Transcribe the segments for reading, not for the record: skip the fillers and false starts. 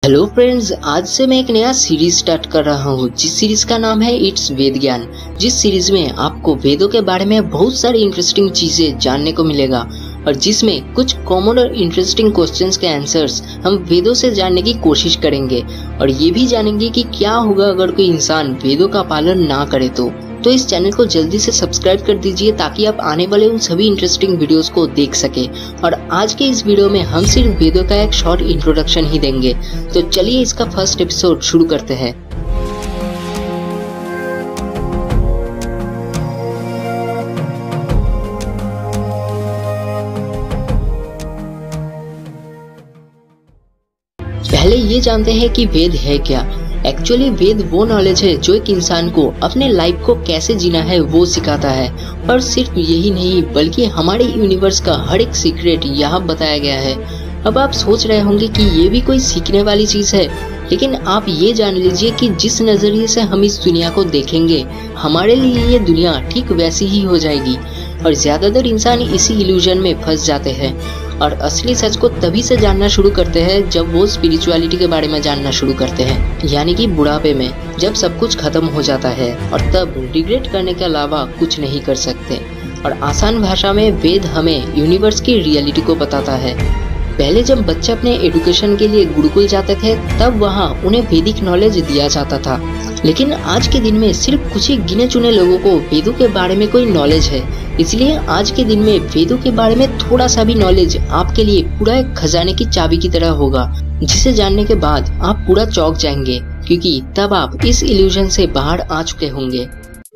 Hello friends, आज से मैं एक नया सीरीज स्टार्ट कर रहा हूँ जिस सीरीज का नाम है इट्स वेद ज्ञान। जिस सीरीज में आपको वेदों के बारे में बहुत सारी इंटरेस्टिंग चीजें जानने को मिलेगा और जिसमें कुछ कॉमन और इंटरेस्टिंग क्वेश्चंस के आंसर्स हम वेदों से जानने की कोशिश करेंगे और ये भी जानेंगे कि क्या होगा अगर कोई इंसान वेदों का पालन ना करे तो इस चैनल को जल्दी से सब्सक्राइब कर दीजिए ताकि आप आने वाले उन सभी इंटरेस्टिंग वीडियोस को देख सके। और आज के इस वीडियो में हम सिर्फ वेदों का एक शॉर्ट इंट्रोडक्शन ही देंगे। तो चलिए इसका फर्स्ट एपिसोड शुरू करते हैं। पहले ये जानते हैं कि वेद है क्या। एक्चुअली वेद वो नॉलेज है जो एक इंसान को अपने लाइफ को कैसे जीना है वो सिखाता है। और सिर्फ यही नहीं बल्कि हमारे यूनिवर्स का हर एक सीक्रेट यहाँ बताया गया है। अब आप सोच रहे होंगे कि ये भी कोई सीखने वाली चीज है, लेकिन आप ये जान लीजिए कि जिस नजरिए से हम इस दुनिया को देखेंगे हमारे लिए ये दुनिया ठीक वैसी ही हो जाएगी। और ज्यादातर इंसान इसी इल्यूजन में फंस जाते हैं और असली सच को तभी से जानना शुरू करते हैं जब वो स्पिरिचुअलिटी के बारे में जानना शुरू करते हैं, यानी कि बुढ़ापे में, जब सब कुछ खत्म हो जाता है और तब रिग्रेट करने के अलावा कुछ नहीं कर सकते। और आसान भाषा में वेद हमें यूनिवर्स की रियलिटी को बताता है। पहले जब बच्चे अपने एजुकेशन के लिए गुरुकुल जाते थे तब वहाँ उन्हें वैदिक नॉलेज दिया जाता था, लेकिन आज के दिन में सिर्फ कुछ ही गिने चुने लोगों को वेदों के बारे में कोई नॉलेज है। इसलिए आज के दिन में वेदों के बारे में थोड़ा सा भी नॉलेज आपके लिए पूरा एक खजाने की चाबी की तरह होगा, जिसे जानने के बाद आप पूरा चौंक जाएंगे क्योंकि तब आप इस इल्यूजन से बाहर आ चुके होंगे।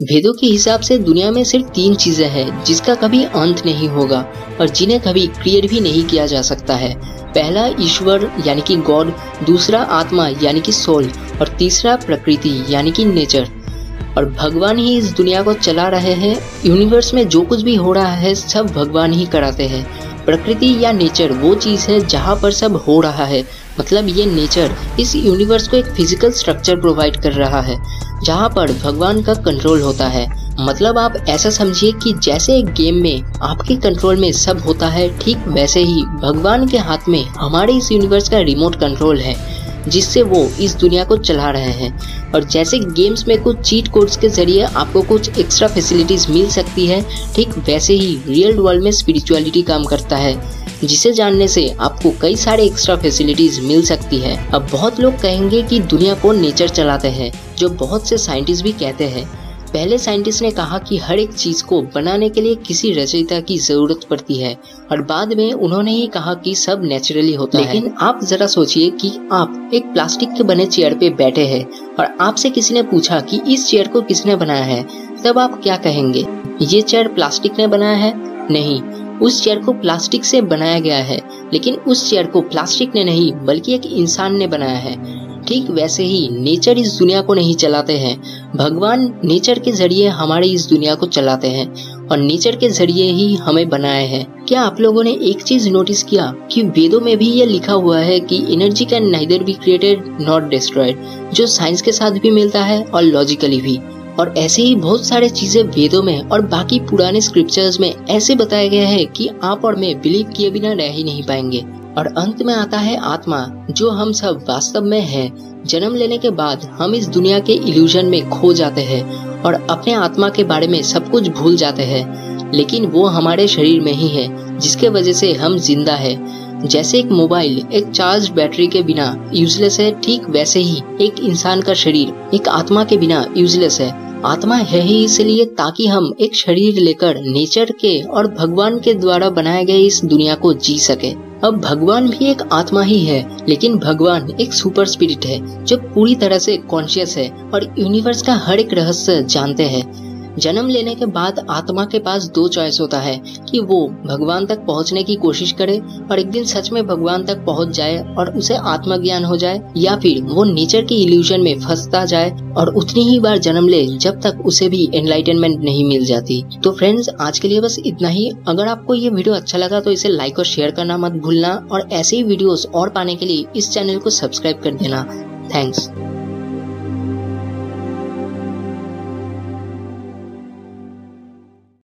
वेदों के हिसाब से दुनिया में सिर्फ 3 चीजें हैं जिसका कभी अंत नहीं होगा और जिन्हें कभी क्रिएट भी नहीं किया जा सकता है। पहला ईश्वर यानी कि गॉड, दूसरा आत्मा यानी कि सोल और तीसरा प्रकृति यानी कि नेचर। और भगवान ही इस दुनिया को चला रहे हैं। यूनिवर्स में जो कुछ भी हो रहा है सब भगवान ही कराते हैं। प्रकृति या नेचर वो चीज है जहाँ पर सब हो रहा है, मतलब ये नेचर इस यूनिवर्स को एक फिजिकल स्ट्रक्चर प्रोवाइड कर रहा है जहाँ पर भगवान का कंट्रोल होता है। मतलब आप ऐसा समझिए कि जैसे एक गेम में आपके कंट्रोल में सब होता है, ठीक वैसे ही भगवान के हाथ में हमारे इस यूनिवर्स का रिमोट कंट्रोल है जिससे वो इस दुनिया को चला रहे हैं। और जैसे गेम्स में कुछ चीट कोड्स के जरिए आपको कुछ एक्स्ट्रा फैसिलिटीज मिल सकती है, ठीक वैसे ही रियल वर्ल्ड में स्पिरिचुअलिटी काम करता है, जिसे जानने से आपको कई सारे एक्स्ट्रा फैसिलिटीज मिल सकती है। अब बहुत लोग कहेंगे कि दुनिया को नेचर चलाते हैं, जो बहुत से साइंटिस्ट भी कहते हैं। पहले साइंटिस्ट ने कहा कि हर एक चीज को बनाने के लिए किसी रचयिता की जरूरत पड़ती है और बाद में उन्होंने ही कहा कि सब नेचुरली होता है। लेकिन आप जरा सोचिए कि आप एक प्लास्टिक के बने चेयर पे बैठे हैं और आपसे किसी ने पूछा कि इस चेयर को किसने बनाया है, तब आप क्या कहेंगे? ये चेयर प्लास्टिक ने बनाया है? नहीं, उस चेयर को प्लास्टिक से बनाया गया है, लेकिन उस चेयर को प्लास्टिक ने नहीं बल्कि एक इंसान ने बनाया है। ठीक वैसे ही नेचर इस दुनिया को नहीं चलाते हैं, भगवान नेचर के जरिए हमारे इस दुनिया को चलाते हैं और नेचर के जरिए ही हमें बनाए हैं। क्या आप लोगों ने एक चीज नोटिस किया कि वेदों में भी ये लिखा हुआ है कि energy can neither be created not destroyed, जो साइंस के साथ भी मिलता है और लॉजिकली भी। और ऐसे ही बहुत सारे चीजें वेदों में और बाकी पुराने स्क्रिप्चर्स में ऐसे बताए गए हैं कि आप और मैं बिलीव किए बिना रह ही नहीं पाएंगे। और अंत में आता है आत्मा, जो हम सब वास्तव में है। जन्म लेने के बाद हम इस दुनिया के इल्यूजन में खो जाते हैं और अपने आत्मा के बारे में सब कुछ भूल जाते हैं, लेकिन वो हमारे शरीर में ही है जिसके वजह से हम जिंदा है। जैसे एक मोबाइल एक चार्ज बैटरी के बिना यूजलेस है, ठीक वैसे ही एक इंसान का शरीर एक आत्मा के बिना यूजलेस है। आत्मा है ही इसलिए ताकि हम एक शरीर लेकर नेचर के और भगवान के द्वारा बनाए गए इस दुनिया को जी सके। अब भगवान भी एक आत्मा ही है, लेकिन भगवान एक सुपर स्पिरिट है जो पूरी तरह से कॉन्शियस है और यूनिवर्स का हर एक रहस्य जानते हैं। जन्म लेने के बाद आत्मा के पास 2 चॉइस होता है कि वो भगवान तक पहुंचने की कोशिश करे और एक दिन सच में भगवान तक पहुंच जाए और उसे आत्मज्ञान हो जाए, या फिर वो नेचर की इल्यूजन में फंसता जाए और उतनी ही बार जन्म ले जब तक उसे भी एनलाइटनमेंट नहीं मिल जाती। तो फ्रेंड्स, आज के लिए बस इतना ही। अगर आपको ये वीडियो अच्छा लगा तो इसे लाइक और शेयर करना मत भूलना और ऐसे ही वीडियोस और पाने के लिए इस चैनल को सब्सक्राइब कर देना। थैंक्स।